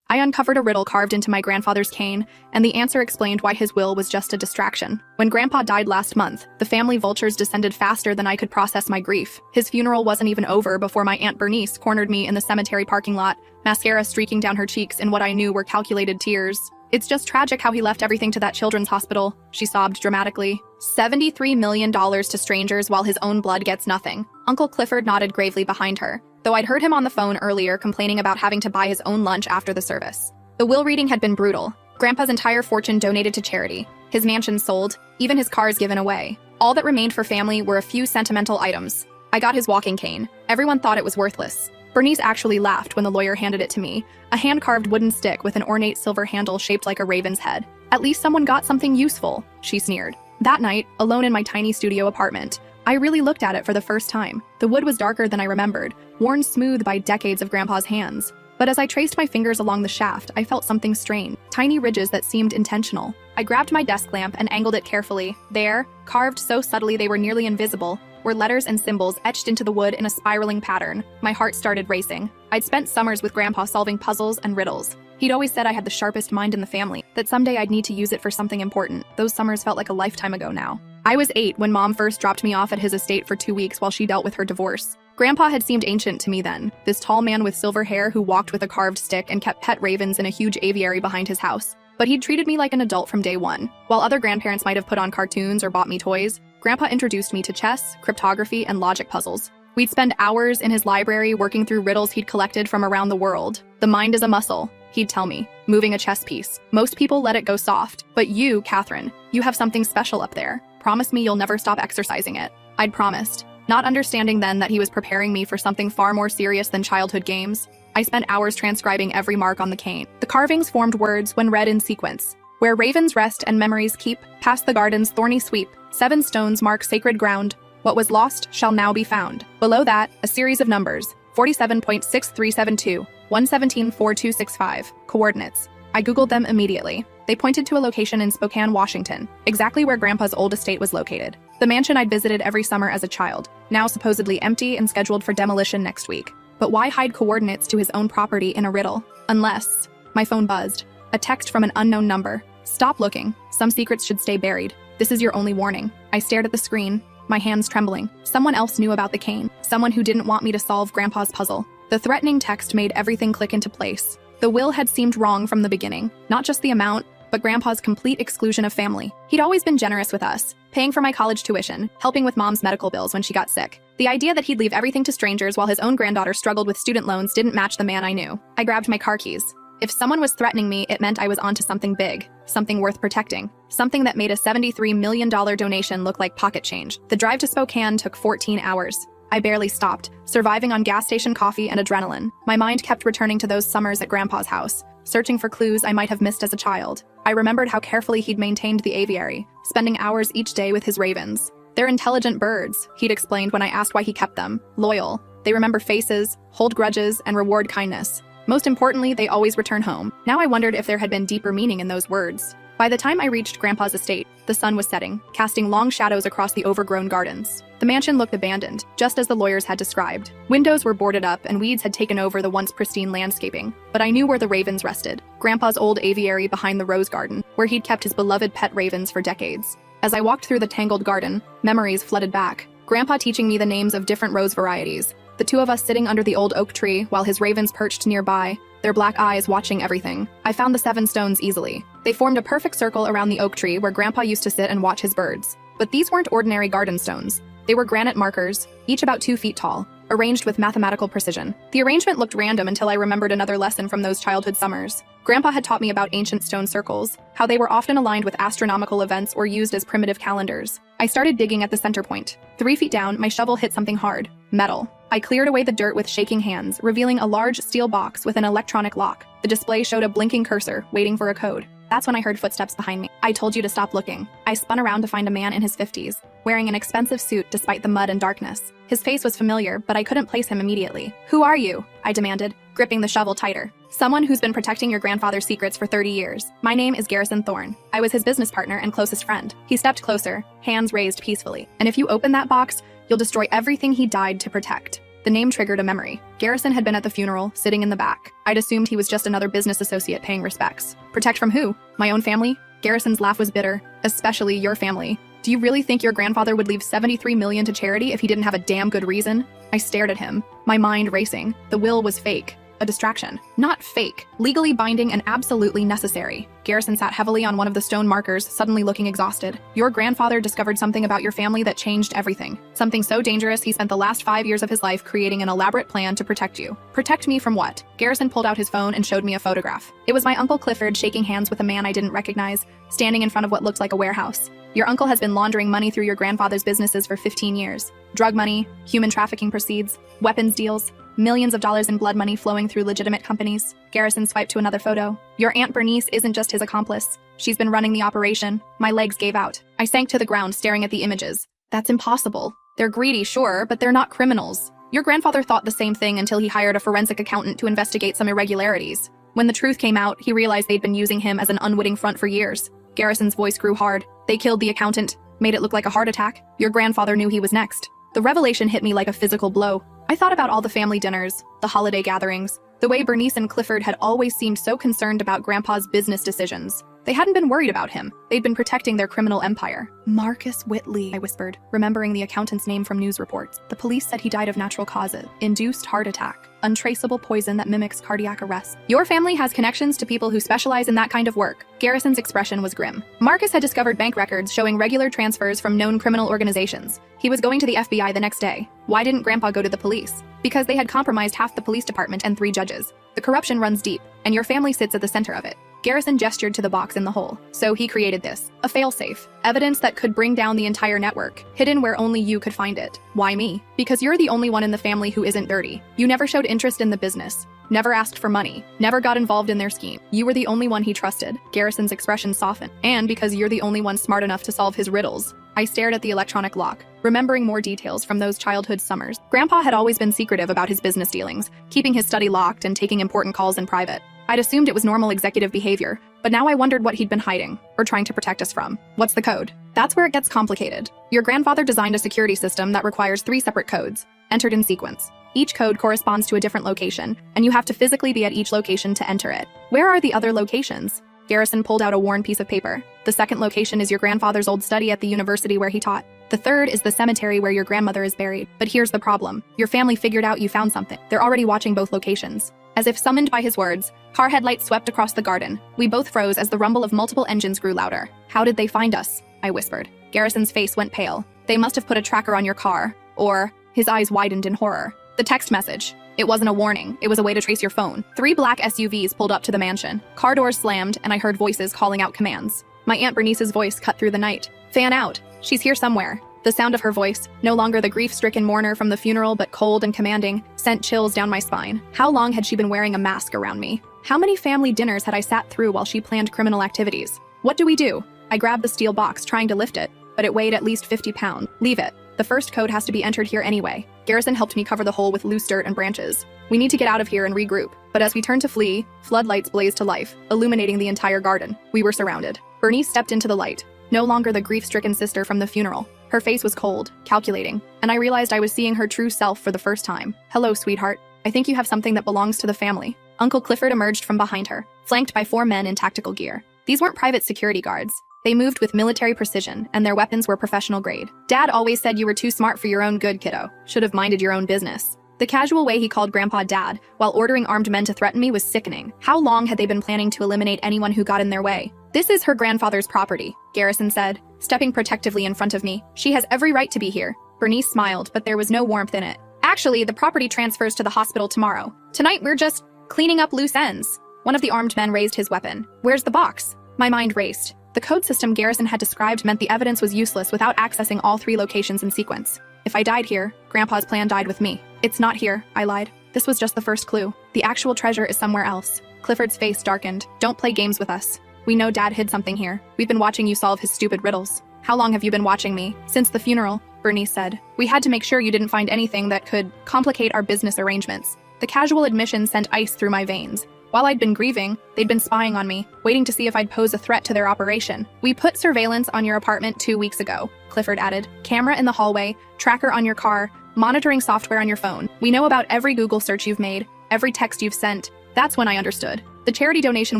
I uncovered a riddle carved into my grandfather's cane, and the answer explained why his will was just a distraction. When Grandpa died last month, the family vultures descended faster than I could process my grief. His funeral wasn't even over before my Aunt Bernice cornered me in the cemetery parking lot, mascara streaking down her cheeks in what I knew were calculated tears. "It's just tragic how he left everything to that children's hospital," she sobbed dramatically. $73 million to strangers while his own blood gets nothing. Uncle Clifford nodded gravely behind her, though I'd heard him on the phone earlier complaining about having to buy his own lunch after the service. The will reading had been brutal. Grandpa's entire fortune donated to charity, his mansion sold, even his cars given away. All that remained for family were a few sentimental items. I got his walking cane. Everyone thought it was worthless. Bernice actually laughed when the lawyer handed it to me, a hand-carved wooden stick with an ornate silver handle shaped like a raven's head. "At least someone got something useful," she sneered. That night, alone in my tiny studio apartment, I really looked at it for the first time. The wood was darker than I remembered, worn smooth by decades of Grandpa's hands. But as I traced my fingers along the shaft, I felt something strange, tiny ridges that seemed intentional. I grabbed my desk lamp and angled it carefully. There, carved so subtly they were nearly invisible, were letters and symbols etched into the wood in a spiraling pattern. My heart started racing. I'd spent summers with Grandpa solving puzzles and riddles. He'd always said I had the sharpest mind in the family, that someday I'd need to use it for something important. Those summers felt like a lifetime ago now. I was 8 when Mom first dropped me off at his estate for 2 weeks while she dealt with her divorce. Grandpa had seemed ancient to me then, this tall man with silver hair who walked with a carved stick and kept pet ravens in a huge aviary behind his house. But he'd treated me like an adult from day one. While other grandparents might have put on cartoons or bought me toys, Grandpa introduced me to chess, cryptography, and logic puzzles. We'd spend hours in his library working through riddles he'd collected from around the world. "The mind is a muscle," he'd tell me, moving a chess piece. "Most people let it go soft. But you, Catherine, you have something special up there. Promise me you'll never stop exercising it." I'd promised, not understanding then that he was preparing me for something far more serious than childhood games. I spent hours transcribing every mark on the cane. The carvings formed words when read in sequence. "Where ravens rest and memories keep, past the garden's thorny sweep, 7 stones mark sacred ground. What was lost shall now be found." Below that, a series of numbers, 47.6372, 1174265, coordinates. I Googled them immediately. They pointed to a location in Spokane, Washington, exactly where Grandpa's old estate was located. The mansion I'd visited every summer as a child, now supposedly empty and scheduled for demolition next week. But why hide coordinates to his own property in a riddle? Unless... My phone buzzed. A text from an unknown number. "Stop looking. Some secrets should stay buried. This is your only warning." I stared at the screen, my hands trembling. Someone else knew about the cane. Someone who didn't want me to solve Grandpa's puzzle. The threatening text made everything click into place. The will had seemed wrong from the beginning. Not just the amount, but Grandpa's complete exclusion of family. He'd always been generous with us, paying for my college tuition, helping with Mom's medical bills when she got sick. The idea that he'd leave everything to strangers while his own granddaughter struggled with student loans didn't match the man I knew. I grabbed my car keys. If someone was threatening me, it meant I was onto something big, something worth protecting, something that made a $73 million donation look like pocket change. The drive to Spokane took 14 hours. I barely stopped, surviving on gas station coffee and adrenaline. My mind kept returning to those summers at Grandpa's house, searching for clues I might have missed as a child. I remembered how carefully he'd maintained the aviary, spending hours each day with his ravens. "They're intelligent birds," he'd explained when I asked why he kept them. "Loyal. They remember faces, hold grudges, and reward kindness. Most importantly, they always return home." Now I wondered if there had been deeper meaning in those words. By the time I reached Grandpa's estate, the sun was setting, casting long shadows across the overgrown gardens. The mansion looked abandoned, just as the lawyers had described. Windows were boarded up and weeds had taken over the once pristine landscaping. But I knew where the ravens rested, Grandpa's old aviary behind the rose garden, where he'd kept his beloved pet ravens for decades. As I walked through the tangled garden, memories flooded back. Grandpa teaching me the names of different rose varieties, the two of us sitting under the old oak tree while his ravens perched nearby, their black eyes watching everything. I found the 7 stones easily. They formed a perfect circle around the oak tree where Grandpa used to sit and watch his birds. But these weren't ordinary garden stones. They were granite markers, each about 2 feet tall, arranged with mathematical precision. The arrangement looked random until I remembered another lesson from those childhood summers. Grandpa had taught me about ancient stone circles, how they were often aligned with astronomical events or used as primitive calendars. I started digging at the center point. 3 feet down, my shovel hit something hard. Metal. I cleared away the dirt with shaking hands, revealing a large steel box with an electronic lock. The display showed a blinking cursor, waiting for a code. That's when I heard footsteps behind me. "I told you to stop looking." I spun around to find a man in his 50s, wearing an expensive suit despite the mud and darkness. His face was familiar, but I couldn't place him immediately. "Who are you?" I demanded, gripping the shovel tighter. "Someone who's been protecting your grandfather's secrets for 30 years. My name is Garrison Thorne. I was his business partner and closest friend." He stepped closer, hands raised peacefully. "And if you open that box, you'll destroy everything he died to protect." The name triggered a memory. Garrison had been at the funeral, sitting in the back. I'd assumed he was just another business associate paying respects. Protect from who? My own family? Garrison's laugh was bitter. Especially your family. Do you really think your grandfather would leave $73 million to charity if he didn't have a damn good reason? I stared at him, my mind racing. The will was fake. A distraction. Not fake. Legally binding and absolutely necessary. Garrison sat heavily on one of the stone markers, suddenly looking exhausted. Your grandfather discovered something about your family that changed everything. Something so dangerous he spent the last 5 years of his life creating an elaborate plan to protect you. Protect me from what? Garrison pulled out his phone and showed me a photograph. It was my Uncle Clifford shaking hands with a man I didn't recognize, standing in front of what looked like a warehouse. Your uncle has been laundering money through your grandfather's businesses for 15 years. Drug money, human trafficking proceeds, weapons deals, millions of dollars in blood money flowing through legitimate companies. Garrison swiped to another photo. Your Aunt Bernice isn't just his accomplice. She's been running the operation. My legs gave out. I sank to the ground staring at the images. That's impossible. They're greedy, sure, but they're not criminals. Your grandfather thought the same thing until he hired a forensic accountant to investigate some irregularities. When the truth came out, he realized they'd been using him as an unwitting front for years. Garrison's voice grew hard. They killed the accountant, made it look like a heart attack. Your grandfather knew he was next. The revelation hit me like a physical blow. I thought about all the family dinners, the holiday gatherings, the way Bernice and Clifford had always seemed so concerned about Grandpa's business decisions. They hadn't been worried about him. They'd been protecting their criminal empire. Marcus Whitley, I whispered, remembering the accountant's name from news reports. The police said he died of natural causes, induced heart attack, untraceable poison that mimics cardiac arrest. Your family has connections to people who specialize in that kind of work. Garrison's expression was grim. Marcus had discovered bank records showing regular transfers from known criminal organizations. He was going to the FBI the next day. Why didn't Grandpa go to the police? Because they had compromised half the police department and 3 judges. The corruption runs deep, and your family sits at the center of it. Garrison gestured to the box in the hole. So he created this. A failsafe. Evidence that could bring down the entire network. Hidden where only you could find it. Why me? Because you're the only one in the family who isn't dirty. You never showed interest in the business. Never asked for money. Never got involved in their scheme. You were the only one he trusted. Garrison's expression softened. And because you're the only one smart enough to solve his riddles. I stared at the electronic lock, remembering more details from those childhood summers. Grandpa had always been secretive about his business dealings, keeping his study locked and taking important calls in private. I'd assumed it was normal executive behavior, but now I wondered what he'd been hiding, or trying to protect us from. What's the code? That's where it gets complicated. Your grandfather designed a security system that requires 3 separate codes, entered in sequence. Each code corresponds to a different location, and you have to physically be at each location to enter it. Where are the other locations? Garrison pulled out a worn piece of paper. The 2nd location is your grandfather's old study at the university where he taught. The 3rd is the cemetery where your grandmother is buried. But here's the problem. Your family figured out you found something. They're already watching both locations. As if summoned by his words, car headlights swept across the garden. We both froze as the rumble of multiple engines grew louder. How did they find us? I whispered. Garrison's face went pale. They must have put a tracker on your car. Or, his eyes widened in horror. The text message. It wasn't a warning. It was a way to trace your phone. 3 black SUVs pulled up to the mansion. Car doors slammed, and I heard voices calling out commands. My Aunt Bernice's voice cut through the night. Fan out. She's here somewhere. The sound of her voice, no longer the grief-stricken mourner from the funeral but cold and commanding, sent chills down my spine. How long had she been wearing a mask around me? How many family dinners had I sat through while she planned criminal activities? What do we do? I grabbed the steel box, trying to lift it, but it weighed at least 50 pounds. Leave it. The 1st code has to be entered here anyway. Garrison helped me cover the hole with loose dirt and branches. We need to get out of here and regroup. But as we turned to flee, floodlights blazed to life, illuminating the entire garden. We were surrounded. Bernice stepped into the light. No longer the grief-stricken sister from the funeral. Her face was cold, calculating, and I realized I was seeing her true self for the first time. Hello, sweetheart. I think you have something that belongs to the family. Uncle Clifford emerged from behind her, flanked by 4 men in tactical gear. These weren't private security guards. They moved with military precision, and their weapons were professional grade. Dad always said you were too smart for your own good, kiddo. Should have minded your own business. The casual way he called Grandpa Dad, while ordering armed men to threaten me, was sickening. How long had they been planning to eliminate anyone who got in their way? This is her grandfather's property, Garrison said, stepping protectively in front of me. She has every right to be here. Bernice smiled, but there was no warmth in it. Actually, the property transfers to the hospital tomorrow. Tonight, we're just cleaning up loose ends. One of the armed men raised his weapon. Where's the box? My mind raced. The code system Garrison had described meant the evidence was useless without accessing all 3 locations in sequence. If I died here, Grandpa's plan died with me. It's not here, I lied. This was just the first clue. The actual treasure is somewhere else. Clifford's face darkened. Don't play games with us. We know Dad hid something here. We've been watching you solve his stupid riddles. How long have you been watching me? Since the funeral, Bernice said. We had to make sure you didn't find anything that could complicate our business arrangements. The casual admission sent ice through my veins. While I'd been grieving, they'd been spying on me, waiting to see if I'd pose a threat to their operation. We put surveillance on your apartment 2 weeks ago, Clifford added. Camera in the hallway, tracker on your car, monitoring software on your phone. We know about every Google search you've made, every text you've sent. That's when I understood. The charity donation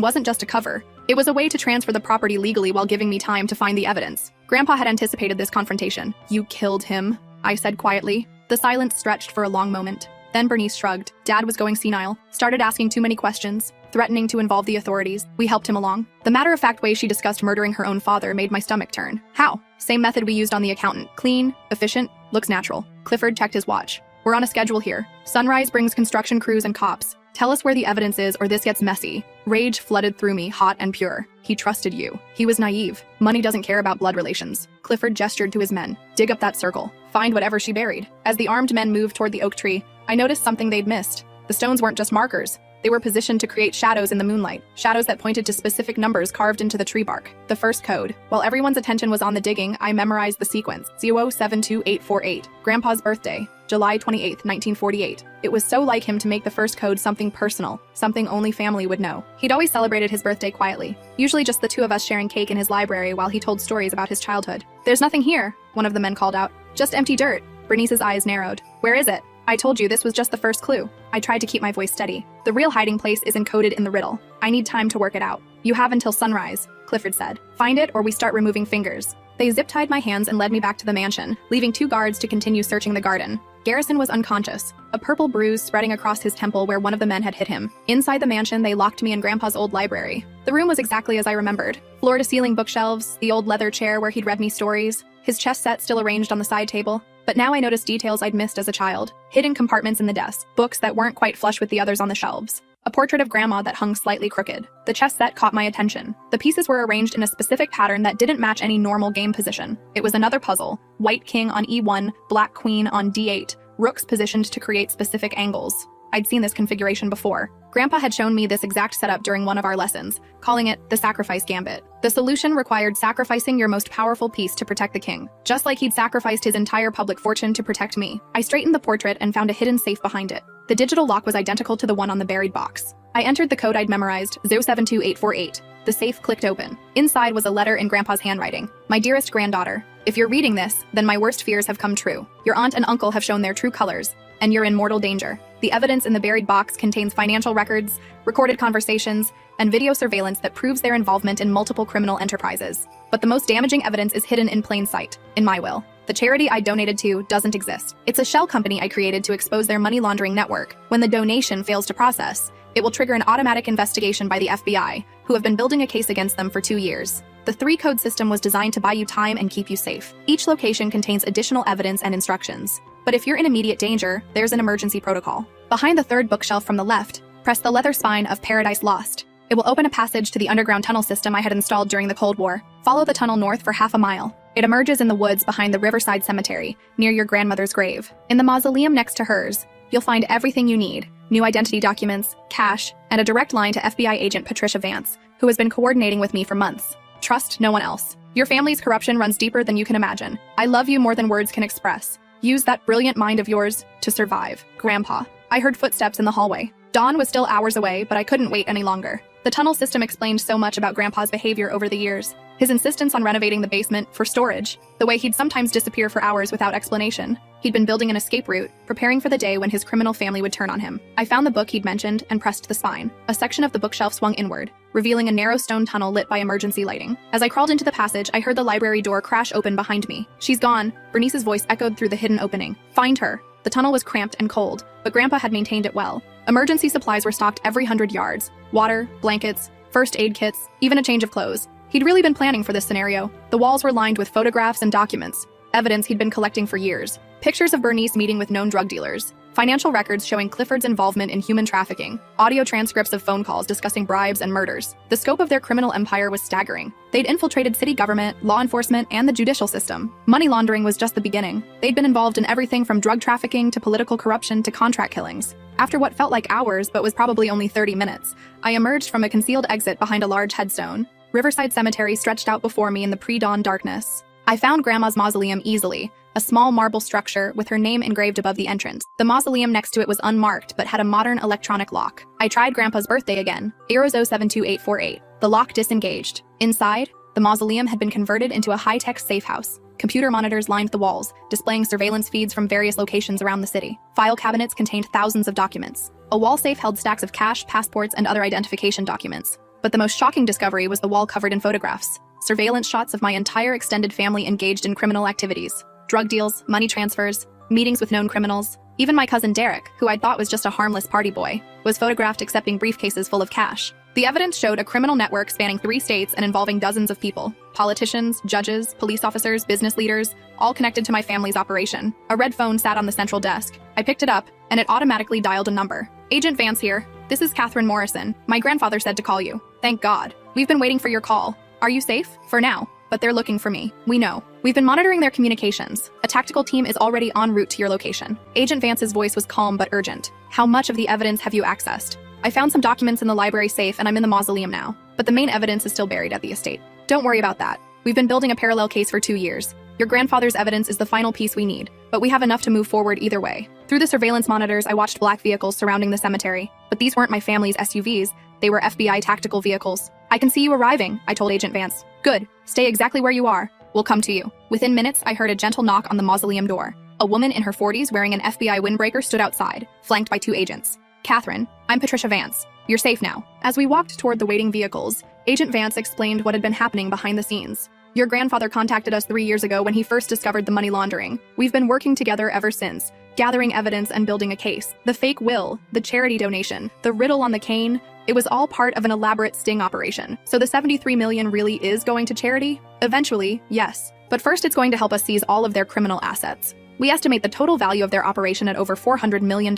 wasn't just a cover. It was a way to transfer the property legally while giving me time to find the evidence. Grandpa had anticipated this confrontation. "You killed him," I said quietly. The silence stretched for a long moment. Then Bernice shrugged. Dad was going senile, started asking too many questions, threatening to involve the authorities. We helped him along. The matter-of-fact way she discussed murdering her own father made my stomach turn. How? Same method we used on the accountant. Clean, efficient, looks natural. Clifford checked his watch. "We're on a schedule here. Sunrise brings construction crews and cops. Tell us where the evidence is or this gets messy." Rage flooded through me, hot and pure. He trusted you. He was naive. Money doesn't care about blood relations. Clifford gestured to his men. "Dig up that circle. Find whatever she buried." As the armed men moved toward the oak tree, I noticed something they'd missed. The stones weren't just markers. They were positioned to create shadows in the moonlight, shadows that pointed to specific numbers carved into the tree bark. The first code. While everyone's attention was on the digging, I memorized the sequence. 0072848. Grandpa's birthday, July 28, 1948. It was so like him to make the first code something personal, something only family would know. He'd always celebrated his birthday quietly, usually just the two of us sharing cake in his library while he told stories about his childhood. "There's nothing here," one of the men called out. "Just empty dirt." Bernice's eyes narrowed. "Where is it?" "I told you this was just the first clue." I tried to keep my voice steady. "The real hiding place is encoded in the riddle. I need time to work it out." "You have until sunrise," Clifford said. "Find it or we start removing fingers." They zip-tied my hands and led me back to the mansion, leaving 2 guards to continue searching the garden. Garrison was unconscious, a purple bruise spreading across his temple where one of the men had hit him. Inside the mansion, they locked me in Grandpa's old library. The room was exactly as I remembered. Floor-to-ceiling bookshelves, the old leather chair where he'd read me stories, his chess set still arranged on the side table. But now I noticed details I'd missed as a child. Hidden compartments in the desk, books that weren't quite flush with the others on the shelves. A portrait of Grandma that hung slightly crooked. The chess set caught my attention. The pieces were arranged in a specific pattern that didn't match any normal game position. It was another puzzle. White king on e1, black queen on d8, rooks positioned to create specific angles. I'd seen this configuration before. Grandpa had shown me this exact setup during one of our lessons, calling it the sacrifice gambit. The solution required sacrificing your most powerful piece to protect the king, just like he'd sacrificed his entire public fortune to protect me. I straightened the portrait and found a hidden safe behind it. The digital lock was identical to the one on the buried box. I entered the code I'd memorized, 072848. The safe clicked open. Inside was a letter in Grandpa's handwriting. "My dearest granddaughter, if you're reading this, then my worst fears have come true. Your aunt and uncle have shown their true colors, and you're in mortal danger. The evidence in the buried box contains financial records, recorded conversations, and video surveillance that proves their involvement in multiple criminal enterprises. But the most damaging evidence is hidden in plain sight, in my will. The charity I donated to doesn't exist. It's a shell company I created to expose their money laundering network. When the donation fails to process, it will trigger an automatic investigation by the FBI, who have been building a case against them for 2 years. The 3-code system was designed to buy you time and keep you safe. Each location contains additional evidence and instructions. But if you're in immediate danger, there's an emergency protocol. Behind the 3rd bookshelf from the left, press the leather spine of Paradise Lost. It will open a passage to the underground tunnel system I had installed during the Cold War. Follow the tunnel north for half a mile. It emerges in the woods behind the Riverside Cemetery, near your grandmother's grave. In the mausoleum next to hers, you'll find everything you need: new identity documents, cash, and a direct line to FBI agent Patricia Vance, who has been coordinating with me for months. Trust no one else. Your family's corruption runs deeper than you can imagine. I love you more than words can express. Use that brilliant mind of yours to survive. Grandpa. I heard footsteps in the hallway. Dawn was still hours away, but I couldn't wait any longer. The tunnel system explained so much about Grandpa's behavior over the years. His insistence on renovating the basement for storage, the way he'd sometimes disappear for hours without explanation. He'd been building an escape route, preparing for the day when his criminal family would turn on him. I found the book he'd mentioned and pressed the spine. A section of the bookshelf swung inward, revealing a narrow stone tunnel lit by emergency lighting. As I crawled into the passage, I heard the library door crash open behind me. "She's gone," Bernice's voice echoed through the hidden opening. "Find her." The tunnel was cramped and cold, but Grandpa had maintained it well. Emergency supplies were stocked every 100 yards. Water, blankets, first aid kits, even a change of clothes. He'd really been planning for this scenario. The walls were lined with photographs and documents, evidence he'd been collecting for years. Pictures of Bernice meeting with known drug dealers, financial records showing Clifford's involvement in human trafficking, audio transcripts of phone calls discussing bribes and murders. The scope of their criminal empire was staggering. They'd infiltrated city government, law enforcement, and the judicial system. Money laundering was just the beginning. They'd been involved in everything from drug trafficking to political corruption to contract killings. After what felt like hours but was probably only 30 minutes, I emerged from a concealed exit behind a large headstone. Riverside Cemetery stretched out before me in the pre-dawn darkness. I found Grandma's mausoleum easily, a small marble structure with her name engraved above the entrance. The mausoleum next to it was unmarked but had a modern electronic lock. I tried Grandpa's birthday again, 0072848. The lock disengaged. Inside, the mausoleum had been converted into a high-tech safe house. Computer monitors lined the walls, displaying surveillance feeds from various locations around the city. File cabinets contained thousands of documents. A wall safe held stacks of cash, passports, and other identification documents. But the most shocking discovery was the wall covered in photographs. Surveillance shots of my entire extended family engaged in criminal activities. Drug deals, money transfers, meetings with known criminals. Even my cousin Derek, who I thought was just a harmless party boy, was photographed accepting briefcases full of cash. The evidence showed a criminal network spanning 3 states and involving dozens of people. Politicians, judges, police officers, business leaders, all connected to my family's operation. A red phone sat on the central desk. I picked it up, and it automatically dialed a number. "Agent Vance here. This is Catherine Morrison. My grandfather said to call you." "Thank God. We've been waiting for your call. Are you safe?" "For now. But they're looking for me. We know. We've been monitoring their communications. A tactical team is already en route to your location." Agent Vance's voice was calm but urgent. "How much of the evidence have you accessed?" "I found some documents in the library safe and I'm in the mausoleum now. But the main evidence is still buried at the estate." "Don't worry about that. We've been building a parallel case for 2 years. Your grandfather's evidence is the final piece we need, but we have enough to move forward either way." Through the surveillance monitors, I watched black vehicles surrounding the cemetery. But these weren't my family's SUVs. They were FBI tactical vehicles. "I can see you arriving," I told Agent Vance. "Good. Stay exactly where you are. We'll come to you." Within minutes, I heard a gentle knock on the mausoleum door. A woman in her 40s wearing an FBI windbreaker stood outside, flanked by 2 agents. "Catherine, I'm Patricia Vance. You're safe now." As we walked toward the waiting vehicles, Agent Vance explained what had been happening behind the scenes. "Your grandfather contacted us 3 years ago when he first discovered the money laundering. We've been working together ever since, gathering evidence and building a case. The fake will, the charity donation, the riddle on the cane, it was all part of an elaborate sting operation. So the $73 million really is going to charity? Eventually, yes. But first it's going to help us seize all of their criminal assets. We estimate the total value of their operation at over $400 million.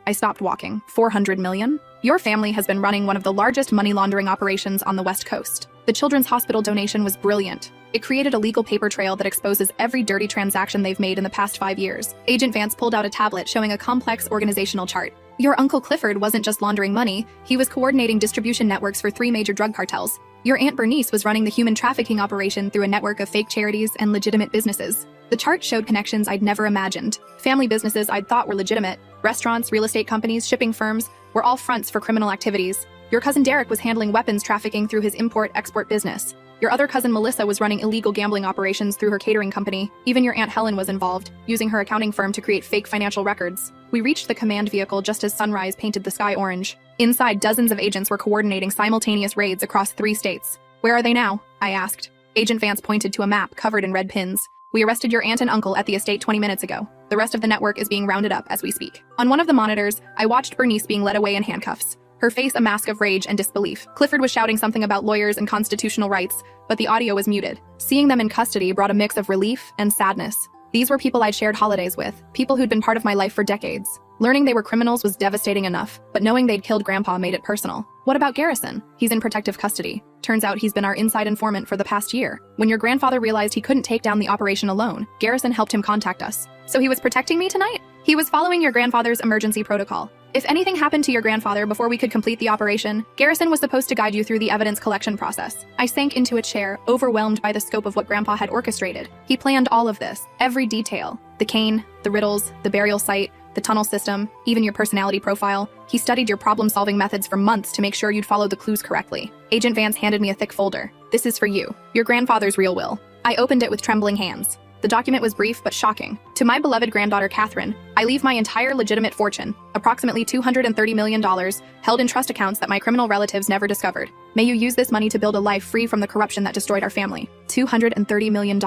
I stopped walking. $400 million? Your family has been running one of the largest money laundering operations on the West Coast. The Children's Hospital donation was brilliant. It created a legal paper trail that exposes every dirty transaction they've made in the past 5 years. Agent Vance pulled out a tablet showing a complex organizational chart. Your Uncle Clifford wasn't just laundering money, he was coordinating distribution networks for 3 major drug cartels. Your Aunt Bernice was running the human trafficking operation through a network of fake charities and legitimate businesses. The chart showed connections I'd never imagined. Family businesses I'd thought were legitimate, restaurants, real estate companies, shipping firms, were all fronts for criminal activities. Your cousin Derek was handling weapons trafficking through his import-export business. Your other cousin Melissa was running illegal gambling operations through her catering company. Even your Aunt Helen was involved, using her accounting firm to create fake financial records. We reached the command vehicle just as sunrise painted the sky orange. Inside, dozens of agents were coordinating simultaneous raids across 3 states. "Where are they now?" I asked. Agent Vance pointed to a map covered in red pins. "We arrested your aunt and uncle at the estate 20 minutes ago. The rest of the network is being rounded up as we speak." On one of the monitors, I watched Bernice being led away in handcuffs. Her face a mask of rage and disbelief. Clifford was shouting something about lawyers and constitutional rights, but the audio was muted. Seeing them in custody brought a mix of relief and sadness. These were people I'd shared holidays with, people who'd been part of my life for decades. Learning they were criminals was devastating enough, but knowing they'd killed Grandpa made it personal. What about Garrison? He's in protective custody. Turns out he's been our inside informant for the past year. When your grandfather realized he couldn't take down the operation alone, Garrison helped him contact us. So he was protecting me tonight? He was following your grandfather's emergency protocol. If anything happened to your grandfather before we could complete the operation, Garrison was supposed to guide you through the evidence collection process. I sank into a chair, overwhelmed by the scope of what Grandpa had orchestrated. He planned all of this, every detail. The cane, the riddles, the burial site, the tunnel system, even your personality profile. He studied your problem-solving methods for months to make sure you'd follow the clues correctly. Agent Vance handed me a thick folder. "This is for you. Your grandfather's real will." I opened it with trembling hands. The document was brief but shocking. "To my beloved granddaughter Catherine, I leave my entire legitimate fortune, approximately $230 million, held in trust accounts that my criminal relatives never discovered. May you use this money to build a life free from the corruption that destroyed our family." $230 million?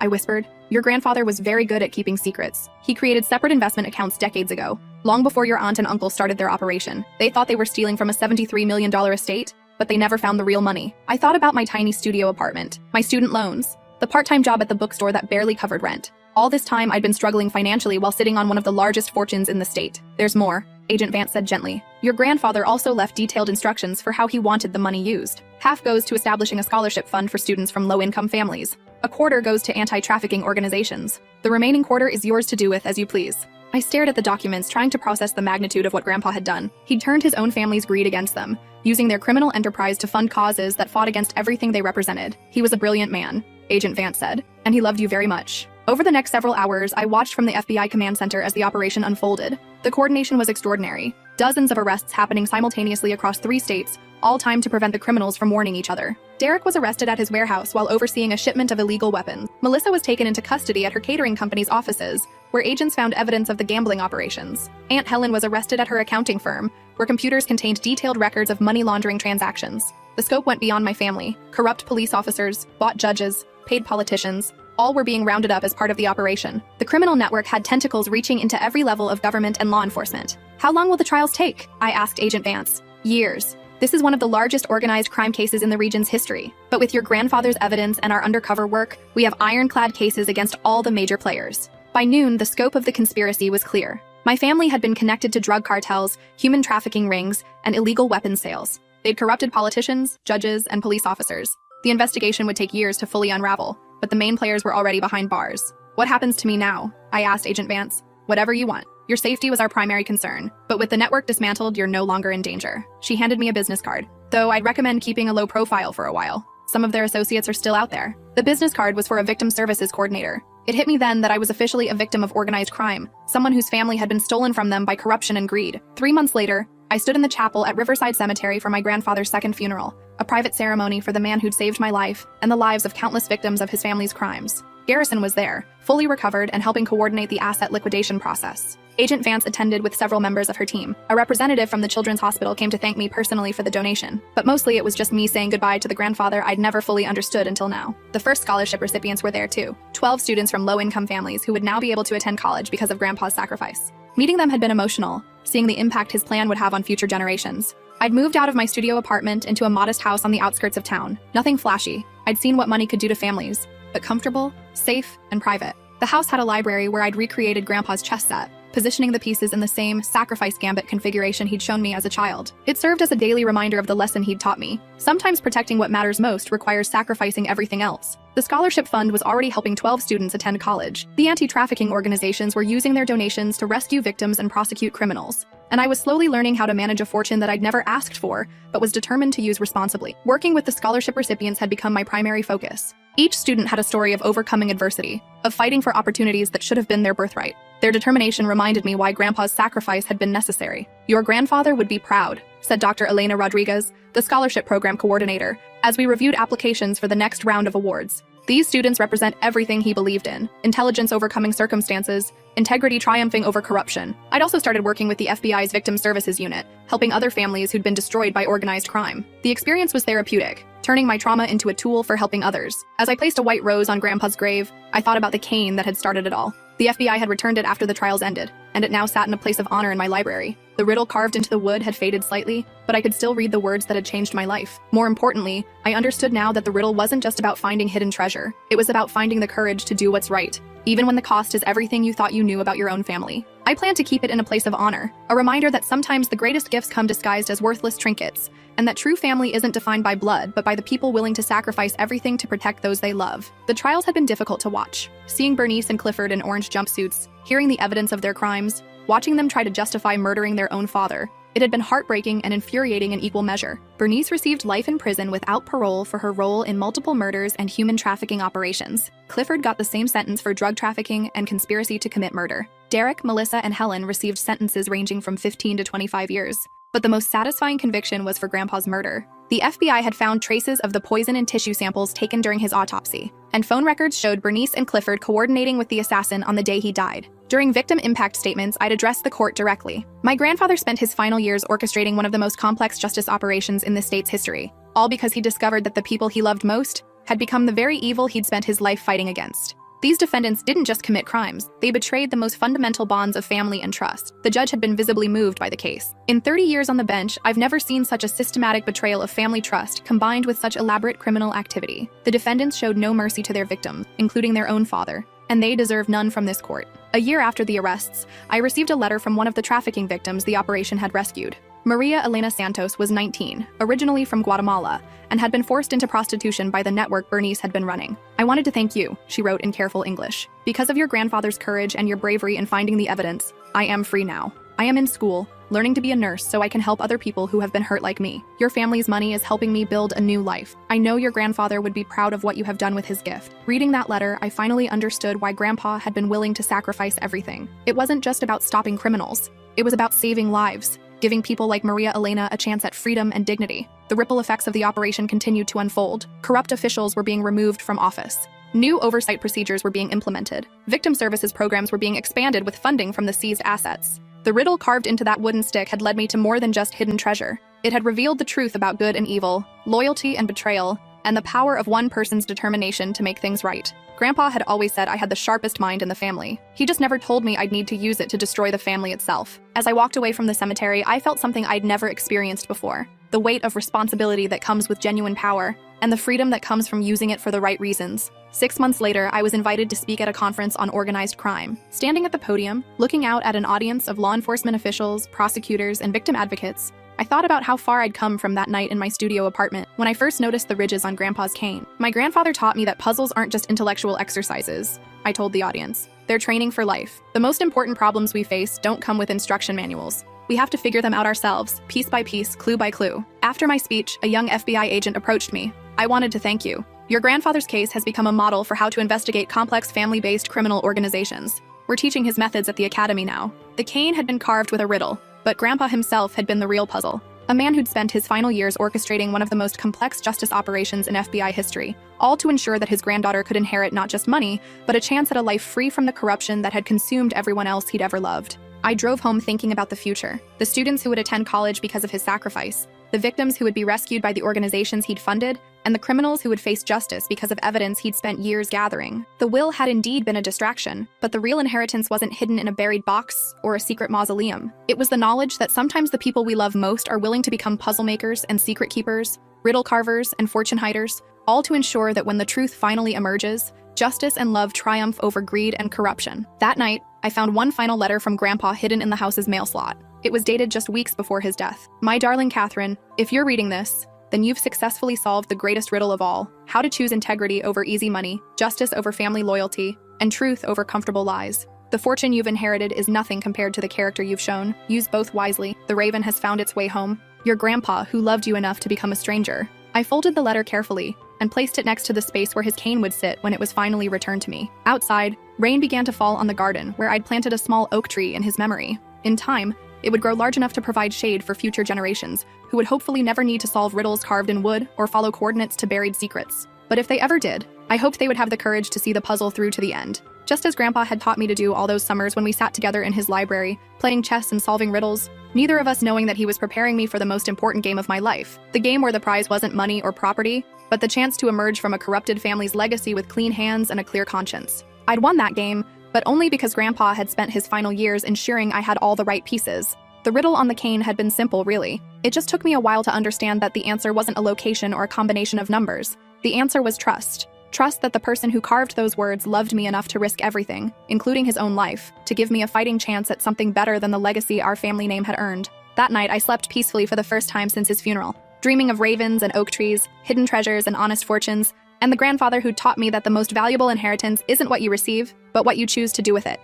I whispered. Your grandfather was very good at keeping secrets. He created separate investment accounts decades ago, long before your aunt and uncle started their operation. They thought they were stealing from a $73 million estate, but they never found the real money. I thought about my tiny studio apartment, my student loans, the part-time job at the bookstore that barely covered rent. All this time, I'd been struggling financially while sitting on one of the largest fortunes in the state. "There's more," Agent Vance said gently. "Your grandfather also left detailed instructions for how he wanted the money used. Half goes to establishing a scholarship fund for students from low-income families. A quarter goes to anti-trafficking organizations. The remaining quarter is yours to do with as you please." I stared at the documents, trying to process the magnitude of what Grandpa had done. He'd turned his own family's greed against them, using their criminal enterprise to fund causes that fought against everything they represented. "He was a brilliant man," Agent Vance said, "and he loved you very much." Over the next several hours, I watched from the FBI command center as the operation unfolded. The coordination was extraordinary. dozens of arrests happening simultaneously across 3 states, all timed to prevent the criminals from warning each other. Derek was arrested at his warehouse while overseeing a shipment of illegal weapons. Melissa was taken into custody at her catering company's offices, where agents found evidence of the gambling operations. Aunt Helen was arrested at her accounting firm, where computers contained detailed records of money laundering transactions. The scope went beyond my family. Corrupt police officers, bought judges, paid politicians, all were being rounded up as part of the operation. The criminal network had tentacles reaching into every level of government and law enforcement. How long will the trials take? I asked Agent Vance. Years. This is one of the largest organized crime cases in the region's history. But with your grandfather's evidence and our undercover work, we have ironclad cases against all the major players. By noon, the scope of the conspiracy was clear. My family had been connected to drug cartels, human trafficking rings, and illegal weapons sales. They'd corrupted politicians, judges, and police officers. The investigation would take years to fully unravel, but the main players were already behind bars. What happens to me now? I asked Agent Vance. Whatever you want. Your safety was our primary concern, but with the network dismantled, you're no longer in danger. She handed me a business card, though I'd recommend keeping a low profile for a while. Some of their associates are still out there. The business card was for a victim services coordinator. It hit me then that I was officially a victim of organized crime, someone whose family had been stolen from them by corruption and greed. 3 months later, I stood in the chapel at Riverside Cemetery for my grandfather's second funeral, a private ceremony for the man who'd saved my life and the lives of countless victims of his family's crimes. Garrison was there, fully recovered and helping coordinate the asset liquidation process. Agent Vance attended with several members of her team. A representative from the Children's Hospital came to thank me personally for the donation, but mostly it was just me saying goodbye to the grandfather I'd never fully understood until now. The first scholarship recipients were there too, 12 students from low-income families who would now be able to attend college because of Grandpa's sacrifice. Meeting them had been emotional, seeing the impact his plan would have on future generations. I'd moved out of my studio apartment into a modest house on the outskirts of town. Nothing flashy. I'd seen what money could do to families, but comfortable, safe, and private. The house had a library where I'd recreated Grandpa's chess set, positioning the pieces in the same sacrifice gambit configuration he'd shown me as a child. It served as a daily reminder of the lesson he'd taught me. Sometimes protecting what matters most requires sacrificing everything else. The scholarship fund was already helping 12 students attend college. The anti-trafficking organizations were using their donations to rescue victims and prosecute criminals. And I was slowly learning how to manage a fortune that I'd never asked for, but was determined to use responsibly. Working with the scholarship recipients had become my primary focus. Each student had a story of overcoming adversity, of fighting for opportunities that should have been their birthright. Their determination reminded me why Grandpa's sacrifice had been necessary. Your grandfather would be proud, said Dr. Elena Rodriguez, the scholarship program coordinator, as we reviewed applications for the next round of awards. These students represent everything he believed in: intelligence overcoming circumstances, integrity triumphing over corruption. I'd also started working with the FBI's Victim Services Unit, helping other families who'd been destroyed by organized crime. The experience was therapeutic, turning my trauma into a tool for helping others. As I placed a white rose on Grandpa's grave, I thought about the cane that had started it all. The FBI had returned it after the trials ended, and it now sat in a place of honor in my library. The riddle carved into the wood had faded slightly, but I could still read the words that had changed my life. More importantly, I understood now that the riddle wasn't just about finding hidden treasure. It was about finding the courage to do what's right, even when the cost is everything you thought you knew about your own family. I plan to keep it in a place of honor, a reminder that sometimes the greatest gifts come disguised as worthless trinkets, and that true family isn't defined by blood, but by the people willing to sacrifice everything to protect those they love. The trials had been difficult to watch. Seeing Bernice and Clifford in orange jumpsuits, hearing the evidence of their crimes, watching them try to justify murdering their own father, it had been heartbreaking and infuriating in equal measure. Bernice received life in prison without parole for her role in multiple murders and human trafficking operations. Clifford got the same sentence for drug trafficking and conspiracy to commit murder. Derek, Melissa, and Helen received sentences ranging from 15 to 25 years. But the most satisfying conviction was for Grandpa's murder. The FBI had found traces of the poison in tissue samples taken during his autopsy, and phone records showed Bernice and Clifford coordinating with the assassin on the day he died. During victim impact statements, I'd addressed the court directly. My grandfather spent his final years orchestrating one of the most complex justice operations in the state's history, all because he discovered that the people he loved most had become the very evil he'd spent his life fighting against. These defendants didn't just commit crimes, they betrayed the most fundamental bonds of family and trust. The judge had been visibly moved by the case. In 30 years on the bench, I've never seen such a systematic betrayal of family trust combined with such elaborate criminal activity. The defendants showed no mercy to their victims, including their own father, and they deserve none from this court. A year after the arrests, I received a letter from one of the trafficking victims the operation had rescued. Maria Elena Santos was 19, originally from Guatemala, and had been forced into prostitution by the network Bernice had been running. "I wanted to thank you," she wrote in careful English. "Because of your grandfather's courage and your bravery in finding the evidence, I am free now. I am in school, learning to be a nurse so I can help other people who have been hurt like me. Your family's money is helping me build a new life. I know your grandfather would be proud of what you have done with his gift." Reading that letter, I finally understood why Grandpa had been willing to sacrifice everything. It wasn't just about stopping criminals. It was about saving lives. giving people like Maria Elena a chance at freedom and dignity. The ripple effects of the operation continued to unfold. Corrupt officials were being removed from office. New oversight procedures were being implemented. Victim services programs were being expanded with funding from the seized assets. The riddle carved into that wooden stick had led me to more than just hidden treasure. It had revealed the truth about good and evil, loyalty and betrayal, and the power of one person's determination to make things right. Grandpa had always said I had the sharpest mind in the family. He just never told me I'd need to use it to destroy the family itself. As I walked away from the cemetery, I felt something I'd never experienced before. The weight of responsibility that comes with genuine power, and the freedom that comes from using it for the right reasons. 6 months later, I was invited to speak at a conference on organized crime. Standing at the podium, looking out at an audience of law enforcement officials, prosecutors, and victim advocates, I thought about how far I'd come from that night in my studio apartment when I first noticed the ridges on Grandpa's cane. My grandfather taught me that puzzles aren't just intellectual exercises, I told the audience. They're training for life. The most important problems we face don't come with instruction manuals. We have to figure them out ourselves, piece by piece, clue by clue. After my speech, a young FBI agent approached me. I wanted to thank you. Your grandfather's case has become a model for how to investigate complex family-based criminal organizations. We're teaching his methods at the academy now. The cane had been carved with a riddle, but Grandpa himself had been the real puzzle. A man who'd spent his final years orchestrating one of the most complex justice operations in FBI history, all to ensure that his granddaughter could inherit not just money, but a chance at a life free from the corruption that had consumed everyone else he'd ever loved. I drove home thinking about the future, the students who would attend college because of his sacrifice, the victims who would be rescued by the organizations he'd funded, and the criminals who would face justice because of evidence he'd spent years gathering. The will had indeed been a distraction, but the real inheritance wasn't hidden in a buried box or a secret mausoleum. It was the knowledge that sometimes the people we love most are willing to become puzzle makers and secret keepers, riddle carvers and fortune hiders, all to ensure that when the truth finally emerges, justice and love triumph over greed and corruption. That night, I found one final letter from Grandpa hidden in the house's mail slot. It was dated just weeks before his death. My darling Catherine, if you're reading this, then you've successfully solved the greatest riddle of all: how to choose integrity over easy money, justice over family loyalty, and truth over comfortable lies. The fortune you've inherited is nothing compared to the character you've shown. Use both wisely. The raven has found its way home. Your grandpa, who loved you enough to become a stranger. I folded the letter carefully and placed it next to the space where his cane would sit when it was finally returned to me. Outside, rain began to fall on the garden where I'd planted a small oak tree in his memory. In time, it would grow large enough to provide shade for future generations, who would hopefully never need to solve riddles carved in wood or follow coordinates to buried secrets. But if they ever did, I hoped they would have the courage to see the puzzle through to the end. Just as Grandpa had taught me to do all those summers when we sat together in his library, playing chess and solving riddles, neither of us knowing that he was preparing me for the most important game of my life. The game where the prize wasn't money or property, but the chance to emerge from a corrupted family's legacy with clean hands and a clear conscience. I'd won that game, but only because Grandpa had spent his final years ensuring I had all the right pieces. The riddle on the cane had been simple, really. It just took me a while to understand that the answer wasn't a location or a combination of numbers. The answer was trust. Trust that the person who carved those words loved me enough to risk everything, including his own life, to give me a fighting chance at something better than the legacy our family name had earned. That night, I slept peacefully for the first time since his funeral, dreaming of ravens and oak trees, hidden treasures and honest fortunes, and the grandfather who taught me that the most valuable inheritance isn't what you receive, but what you choose to do with it.